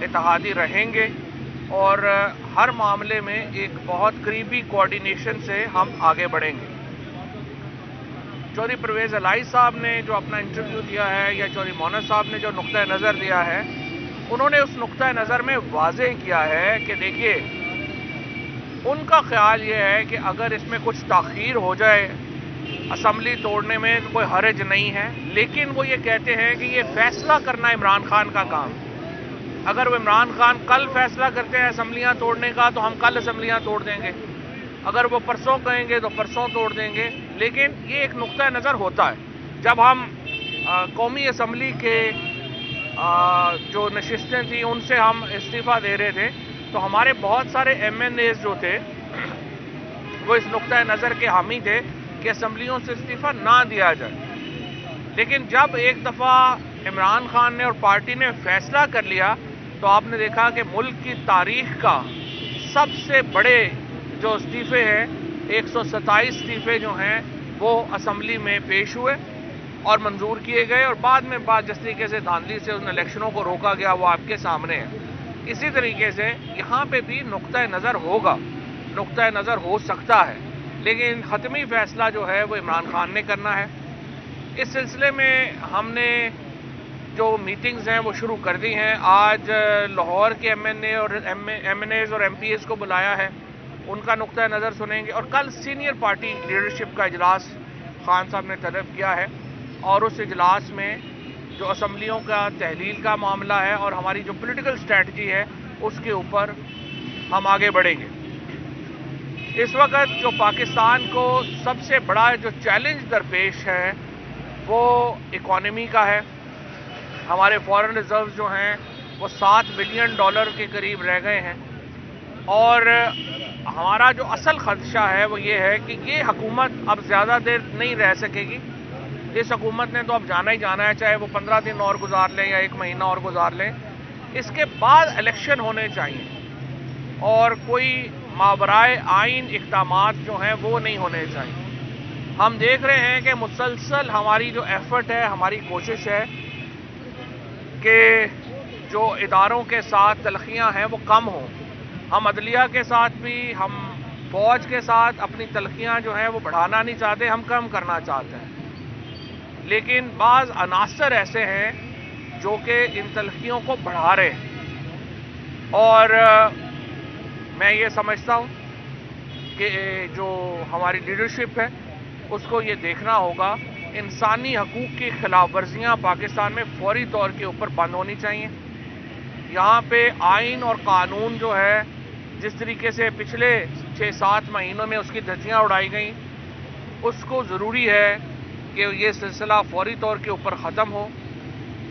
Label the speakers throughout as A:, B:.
A: اتحادی رہیں گے اور ہر معاملے میں ایک بہت قریبی کوارڈینیشن سے ہم آگے بڑھیں گے۔ چودھری پرویز الہی صاحب نے جو اپنا انٹرویو دیا ہے یا چودھری مونس صاحب نے جو نقطۂ نظر دیا ہے، انہوں نے اس نقطۂ نظر میں واضح کیا ہے کہ دیکھیے ان کا خیال یہ ہے کہ اگر اس میں کچھ تاخیر ہو جائے اسمبلی توڑنے میں تو کوئی حرج نہیں ہے، لیکن وہ یہ کہتے ہیں کہ یہ فیصلہ کرنا عمران خان کا کام۔ اگر وہ عمران خان کل فیصلہ کرتے ہیں اسمبلیاں توڑنے کا تو ہم کل اسمبلیاں توڑ دیں گے، اگر وہ پرسوں کہیں گے تو پرسوں توڑ دیں گے۔ لیکن یہ ایک نقطۂ نظر ہوتا ہے۔ جب ہم قومی اسمبلی کے جو نشستیں تھیں ان سے ہم استعفیٰ دے رہے تھے تو ہمارے بہت سارے ایم این ایز جو تھے وہ اس نقطۂ نظر کے حامی تھے کہ اسمبلیوں سے استعفیٰ نہ دیا جائے۔ لیکن جب ایک دفعہ عمران خان نے اور پارٹی نے فیصلہ کر لیا تو آپ نے دیکھا کہ ملک کی تاریخ کا سب سے بڑے جو استعفے ہیں 127 استعفے جو ہیں وہ اسمبلی میں پیش ہوئے اور منظور کیے گئے، اور بعد میں جس طریقے سے دھاندلی سے ان الیکشنوں کو روکا گیا وہ آپ کے سامنے ہے۔ اسی طریقے سے یہاں پہ بھی نقطۂ نظر ہوگا، نقطۂ نظر ہو سکتا ہے، لیکن حتمی فیصلہ جو ہے وہ عمران خان نے کرنا ہے۔ اس سلسلے میں ہم نے جو میٹنگز ہیں وہ شروع کر دی ہیں۔ آج لاہور کے ایم این ایز اور ایم پی ایز کو بلایا ہے، ان کا نقطۂ نظر سنیں گے، اور کل سینئر پارٹی لیڈرشپ کا اجلاس خان صاحب نے طلب کیا ہے، اور اس اجلاس میں جو اسمبلیوں کا تحلیل کا معاملہ ہے اور ہماری جو پولیٹیکل اسٹریٹجی ہے اس کے اوپر ہم آگے بڑھیں گے۔ اس وقت جو پاکستان کو سب سے بڑا جو چیلنج درپیش ہے وہ اکانومی کا ہے۔ ہمارے فارن ریزروز جو ہیں وہ $7 بلین کے قریب رہ گئے ہیں، اور ہمارا جو اصل خدشہ ہے وہ یہ ہے کہ یہ حکومت اب زیادہ دیر نہیں رہ سکے گی۔ اس حکومت نے تو اب جانا ہی جانا ہے، چاہے وہ 15 دن اور گزار لیں یا 1 مہینہ اور گزار لیں۔ اس کے بعد الیکشن ہونے چاہیے اور کوئی ماورائے آئین اقدامات جو ہیں وہ نہیں ہونے چاہیے۔ ہم دیکھ رہے ہیں کہ مسلسل ہماری جو ایفرٹ ہے، ہماری کوشش ہے کہ جو اداروں کے ساتھ تلخیاں ہیں وہ کم ہوں۔ ہم عدلیہ کے ساتھ بھی، ہم فوج کے ساتھ اپنی تلخیاں جو ہیں وہ بڑھانا نہیں چاہتے، ہم کم کرنا چاہتے ہیں، لیکن بعض عناصر ایسے ہیں جو کہ ان تلخیوں کو بڑھا رہے ہیں، اور میں یہ سمجھتا ہوں کہ جو ہماری لیڈرشپ ہے اس کو یہ دیکھنا ہوگا انسانی حقوق کی خلاف ورزیاں پاکستان میں فوری طور کے اوپر بند ہونی چاہیے۔ یہاں پہ آئین اور قانون جو ہے جس طریقے سے پچھلے 6-7 مہینوں میں اس کی دھجیاں اڑائی گئیں، اس کو ضروری ہے کہ یہ سلسلہ فوری طور کے اوپر ختم ہو۔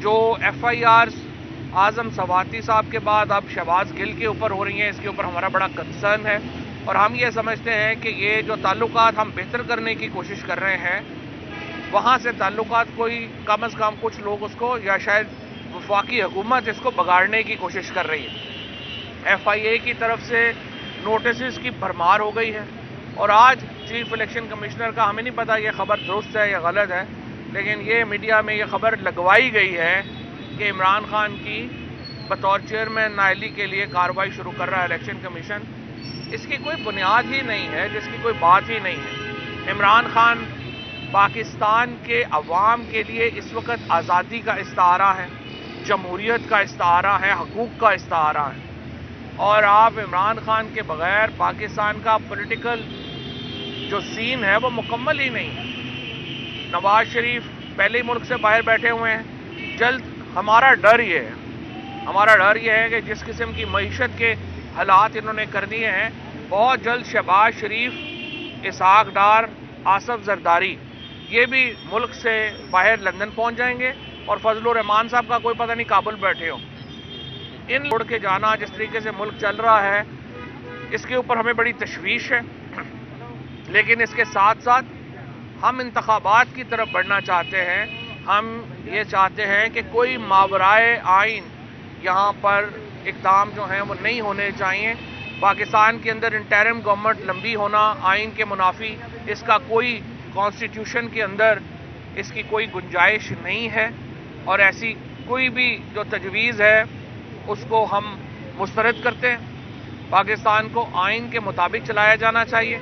A: جو ایف آئی آرز اعظم سواتی صاحب کے بعد اب شہباز گل کے اوپر ہو رہی ہیں، اس کے اوپر ہمارا بڑا کنسرن ہے، اور ہم یہ سمجھتے ہیں کہ یہ جو تعلقات ہم بہتر کرنے کی کوشش کر رہے ہیں وہاں سے تعلقات کوئی کم از کم کچھ لوگ اس کو، یا شاید وفاقی حکومت اس کو بگاڑنے کی کوشش کر رہی ہے۔ ایف آئی اے کی طرف سے نوٹسز کی بھرمار ہو گئی ہے، اور آج چیف الیکشن کمشنر کا ہمیں نہیں پتا یہ خبر درست ہے یا غلط ہے، لیکن یہ میڈیا میں یہ خبر لگوائی گئی ہے کہ عمران خان کی بطور چیئرمین نااہلی کے لیے کارروائی شروع کر رہا ہے الیکشن کمیشن۔ اس کی کوئی بنیاد ہی نہیں ہے، جس کی کوئی بات ہی نہیں ہے۔ عمران خان پاکستان کے عوام کے لیے اس وقت آزادی کا استعارہ ہے، جمہوریت کا استعارہ ہے، حقوق کا استعارہ ہے، اور آپ عمران خان کے بغیر پاکستان کا پولیٹیکل جو سین ہے وہ مکمل ہی نہیں ہے۔ نواز شریف پہلے ہی ملک سے باہر بیٹھے ہوئے ہیں، جلد ہمارا ڈر یہ ہے کہ جس قسم کی معیشت کے حالات انہوں نے کر دیے ہیں، بہت جلد شہباز شریف، اسحاق ڈار، آصف زرداری یہ بھی ملک سے باہر لندن پہنچ جائیں گے، اور فضل الرحمان صاحب کا کوئی پتہ نہیں کابل بیٹھے ہوں۔ ان لوڑ کے جانا جس طریقے سے ملک چل رہا ہے اس کے اوپر ہمیں بڑی تشویش ہے، لیکن اس کے ساتھ ساتھ ہم انتخابات کی طرف بڑھنا چاہتے ہیں۔ ہم یہ چاہتے ہیں کہ کوئی ماورائے آئین یہاں پر اقدام جو ہیں وہ نہیں ہونے چاہیے۔ پاکستان کے اندر انٹرم گورنمنٹ لمبی ہونا آئین کے منافی، اس کا کوئی کانسٹیٹیوشن کے اندر اس کی کوئی گنجائش نہیں ہے، اور ایسی کوئی بھی جو تجویز ہے اس کو ہم مسترد کرتے ہیں. پاکستان کو آئین کے مطابق چلایا جانا چاہیے.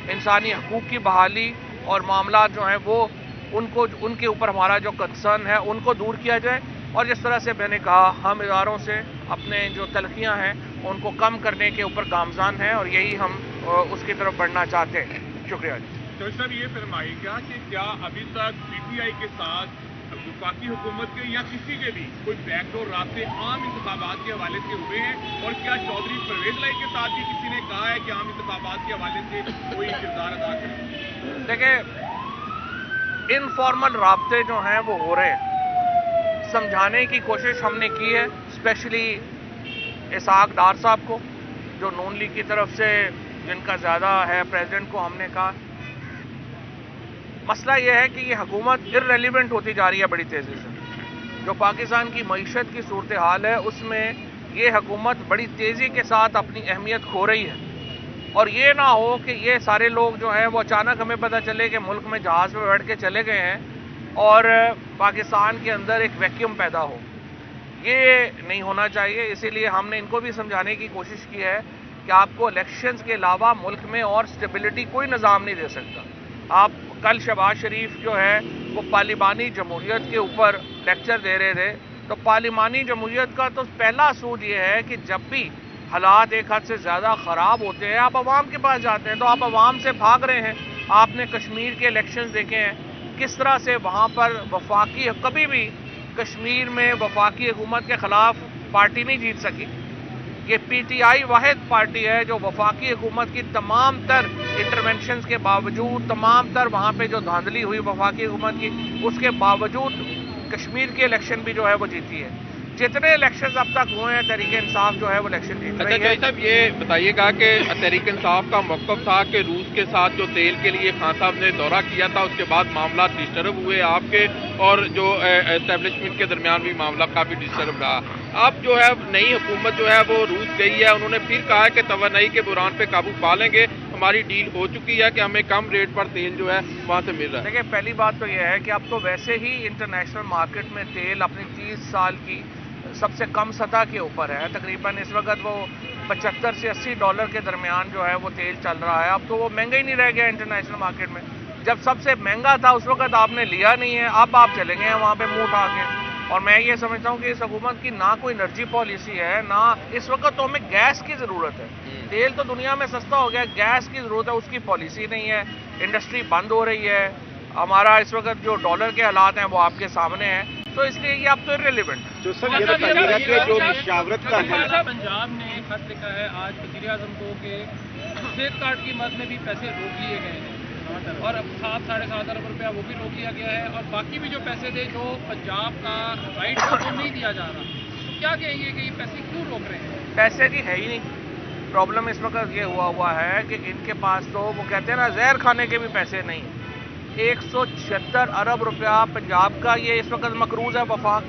A: انسانی حقوق کی بحالی اور معاملات جو ہیں وہ ان کے اوپر ہمارا جو کنسرن ہے ان کو دور کیا جائے. اور جس طرح سے میں نے کہا ہم اداروں سے اپنے جو تلخیاں ہیں ان کو کم کرنے کے اوپر گامزن ہیں اور یہی ہم اس کی طرف بڑھنا چاہتے ہیں. شکریہ.
B: تو صاحب یہ فرمائیے گا کہ کیا ابھی تک پی ٹی آئی کے ساتھ وفاقی حکومت کے یا کسی کے بھی کوئی بیک ڈور رابطے عام انتخابات کے حوالے سے ہوئے ہیں؟ اور کیا چودھری پرویز لائی کے ساتھ بھی کسی نے کہا ہے کہ عام انتخابات کے حوالے سے کوئی کردار ادا کرے؟
A: دیکھیں انفارمل رابطے جو ہیں وہ ہو رہے ہیں. سمجھانے کی کوشش ہم نے کی ہے اسپیشلی اسحاق ڈار صاحب کو جو نون لیگ کی طرف سے جن کا زیادہ ہے پریزیڈنٹ کو ہم نے کہا مسئلہ یہ ہے کہ یہ حکومت ارریلیونٹ ہوتی جا رہی ہے بڑی تیزی سے. جو پاکستان کی معیشت کی صورتحال ہے اس میں یہ حکومت بڑی تیزی کے ساتھ اپنی اہمیت کھو رہی ہے. اور یہ نہ ہو کہ یہ سارے لوگ جو ہیں وہ اچانک ہمیں پتہ چلے کہ ملک میں جہاز پہ بیٹھ کے چلے گئے ہیں اور پاکستان کے اندر ایک ویکیوم پیدا ہو. یہ نہیں ہونا چاہیے. اسی لیے ہم نے ان کو بھی سمجھانے کی کوشش کی ہے کہ آپ کو الیکشنز کے علاوہ ملک میں اور سٹیبلٹی کوئی نظام نہیں دے سکتا. آپ کل شہباز شریف جو ہے وہ پارلیمانی جمہوریت کے اوپر لیکچر دے رہے تھے. تو پارلیمانی جمہوریت کا تو پہلا اصول یہ ہے کہ جب بھی حالات ایک حد سے زیادہ خراب ہوتے ہیں آپ عوام کے پاس جاتے ہیں. تو آپ عوام سے بھاگ رہے ہیں. آپ نے کشمیر کے الیکشنز دیکھے ہیں کس طرح سے وہاں پر وفاقی کبھی بھی کشمیر میں وفاقی حکومت کے خلاف پارٹی نہیں جیت سکی. یہ پی ٹی آئی واحد پارٹی ہے جو وفاقی حکومت کی تمام تر انٹرونشنز کے باوجود تمام تر وہاں پہ جو دھاندلی ہوئی وفاقی حکومت کی اس کے باوجود کشمیر کے الیکشن بھی جو ہے وہ جیتی ہے. جتنے الیکشنز اب تک ہوئے ہیں تحریک انصاف جو ہے وہ الیکشن جیت رہی ہے.
C: صاحب یہ بتائیے گا کہ تحریک انصاف کا موقف تھا کہ روس کے ساتھ جو تیل کے لیے خان صاحب نے دورہ کیا تھا اس کے بعد معاملات ڈسٹرب ہوئے آپ کے اور جو اسٹیبلشمنٹ کے درمیان بھی معاملہ کافی ڈسٹرب رہا. اب جو ہے نئی حکومت جو ہے وہ روس گئی ہے انہوں نے پھر کہا ہے کہ توانائی کے بحران پہ قابو پا لیں گے. ہماری ڈیل ہو چکی ہے کہ ہمیں کم ریٹ پر تیل جو ہے وہاں سے مل رہا ہے.
A: دیکھیں پہلی بات تو یہ ہے کہ اب تو ویسے ہی انٹرنیشنل مارکیٹ میں تیل اپنی 30 سال کی سب سے کم سطح کے اوپر ہے. تقریباً اس وقت وہ 75 سے 80 ڈالر کے درمیان جو ہے وہ تیل چل رہا ہے. اب تو وہ مہنگا ہی نہیں رہ گیا انٹرنیشنل مارکیٹ میں. جب سب سے مہنگا تھا اس وقت آپ نے لیا نہیں ہے. اب آپ چلے گئے ہیں وہاں پہ منہ اٹھا کے. اور میں یہ سمجھتا ہوں کہ اس حکومت کی نہ کوئی انرجی پالیسی ہے نہ اس وقت تو ہمیں گیس کی ضرورت ہے. تیل تو دنیا میں سستا ہو گیا گیس کی ضرورت ہے اس کی پالیسی نہیں ہے. انڈسٹری بند ہو رہی ہے. ہمارا اس وقت جو ڈالر کے حالات ہیں وہ آپ کے سامنے ہیں. تو اس لیے یہ اب تو ریلیونٹ ہے.
D: جو سر یہ بتائیے گا کہ جو مشاورت کا
E: پنجاب نے خط لکھا ہے آج وزیر اعظم کو کہ صحت کارڈ کی مد میں بھی پیسے روک لیے گئے ہیں اور اب 7-7.5 ارب روپیہ وہ بھی روک لیا گیا ہے اور باقی بھی جو پیسے تھے جو پنجاب کا رائٹ ہے وہ نہیں دیا جا رہا. تو کیا کہیں گے کہ یہ پیسے کیوں روک رہے ہیں؟
A: پیسے کی ہے ہی نہیں. پرابلم اس وقت یہ ہوا ہے کہ ان کے پاس تو وہ کہتے ہیں نا زہر کھانے کے بھی پیسے نہیں. 176 ارب روپیہ پنجاب کا یہ اس وقت مقروض ہے وفاق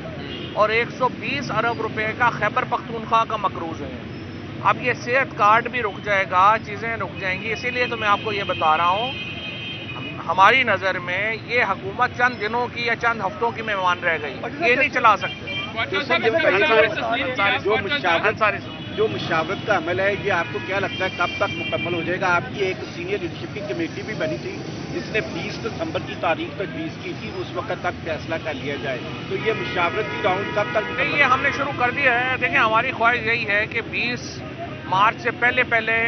A: اور 120 ارب روپے کا خیبر پختونخوا کا مقروض ہے. اب یہ صحت کارڈ بھی رک جائے گا چیزیں رک جائیں گی. اسی لیے تو میں آپ کو یہ بتا رہا ہوں ہماری نظر میں یہ حکومت چند دنوں کی یا چند ہفتوں کی مہمان رہ گئی. یہ نہیں چلا سکتے.
D: جو مشاورت کا عمل ہے یہ آپ کو کیا لگتا ہے کب تک مکمل ہو جائے گا؟ آپ کی ایک سینئر لیڈرشپ کی کمیٹی بھی بنی تھی جس نے 20 دسمبر کی تاریخ تجویز کی تھی اس وقت تک فیصلہ کر لیا جائے. تو یہ مشاورت کی راؤنڈ کب تک؟
A: نہیں یہ ہم نے شروع کر دیا ہے. دیکھیں ہماری خواہش یہی ہے کہ 20 مارچ سے پہلے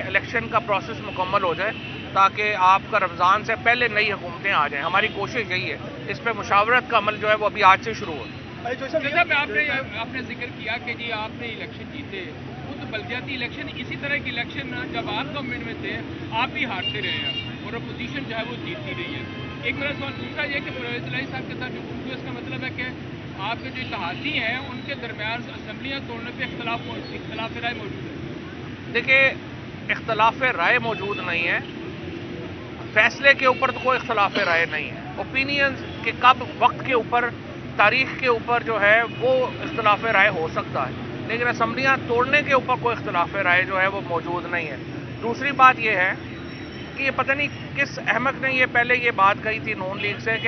A: الیکشن کا پروسیس مکمل ہو جائے تاکہ آپ کا رمضان سے پہلے نئی حکومتیں آ جائیں. ہماری کوشش یہی ہے. اس پہ مشاورت کا عمل جو ہے وہ ابھی آج سے شروع ہو.
E: آپ نے ذکر کیا کہ جی آپ نے الیکشن جیتے خود بلدیاتی الیکشن اسی طرح کی الیکشن جب آپ گورنمنٹ میں تھے آپ بھی ہارتے رہے ہیں اور اپوزیشن جو ہے وہ جیتتی رہی ہے. ایک میرا سوال دوسرا یہ کہ پرویز الہی صاحب کے ساتھ جو گفتگو اس کا مطلب ہے کہ آپ کے جو اتحادی ہیں ان کے درمیان اسمبلیاں توڑنے پہ اختلاف رائے موجود ہے.
A: دیکھیے اختلاف رائے موجود نہیں ہے. فیصلے کے اوپر تو کوئی اختلاف رائے نہیں ہے. اوپینینز کے کب وقت کے اوپر تاریخ کے اوپر جو ہے وہ اختلاف رائے ہو سکتا ہے لیکن اسمبلیاں توڑنے کے اوپر کوئی اختلاف رائے جو ہے وہ موجود نہیں ہے. دوسری بات یہ ہے کہ یہ پتہ نہیں کس احمق نے یہ پہلے یہ بات کہی تھی نون لیگ سے کہ